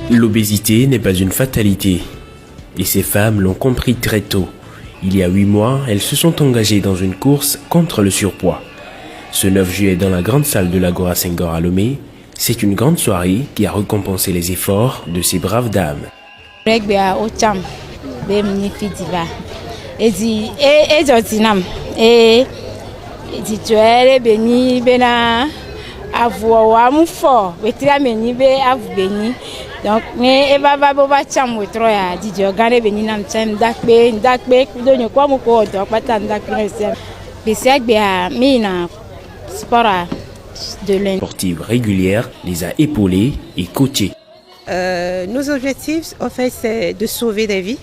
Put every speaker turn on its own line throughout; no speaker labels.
L'obésité n'est pas une fatalité. Et ces femmes l'ont compris très tôt. Il y a 8 mois, elles se sont engagées dans une course contre le surpoids. Ce 9 juillet, dans la grande salle de l'Agora Senghor à Lomé, c'est une grande soirée qui a récompensé les efforts de ces braves dames.
Donc,
sportive régulière les a épaulés et coachés.
Nos objectifs, en fait, c'est de sauver des vies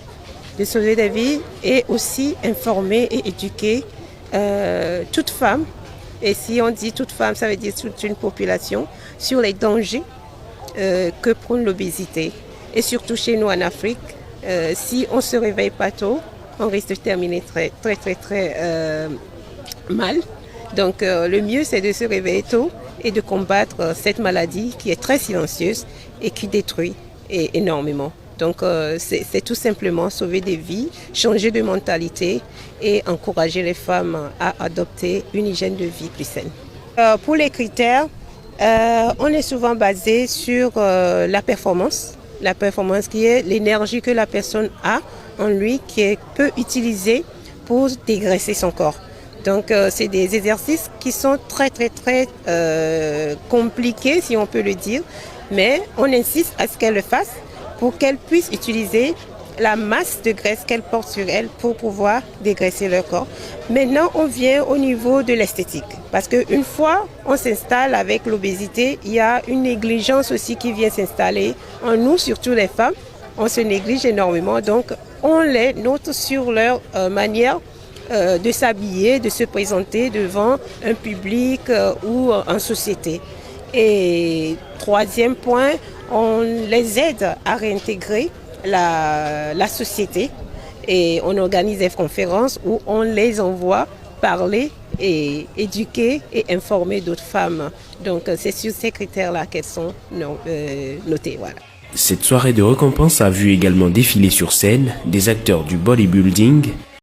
et aussi informer et éduquer toute femme. Et si on dit toute femme, ça veut dire toute une population sur les dangers que prône l'obésité. Et surtout chez nous en Afrique, si on ne se réveille pas tôt, on risque de terminer très mal. Donc le mieux, c'est de se réveiller tôt et de combattre cette maladie qui est très silencieuse et qui détruit énormément. Donc c'est tout simplement sauver des vies, changer de mentalité et encourager les femmes à adopter une hygiène de vie plus saine. Pour les critères, on est souvent basé sur la performance qui est l'énergie que la personne a en lui, qui peut utiliser pour dégraisser son corps. Donc c'est des exercices qui sont très compliqués, si on peut le dire, mais on insiste à ce qu'elle le fasse pour qu'elle puisse utiliser la masse de graisse qu'elle porte sur elle pour pouvoir dégraisser leur corps. Maintenant, on vient au niveau de l'esthétique. Parce qu'une fois on s'installe avec l'obésité, il y a une négligence aussi qui vient s'installer en nous, surtout les femmes. On se néglige énormément, donc on les note sur leur manière de s'habiller, de se présenter devant un public ou en société. Et troisième point, on les aide à réintégrer la société et on organise des conférences où on les envoie parler et éduquer et informer d'autres femmes. Donc c'est sur ces critères-là qu'elles sont notées. Voilà.
Cette soirée de récompense a vu également défiler sur scène des acteurs du bodybuilding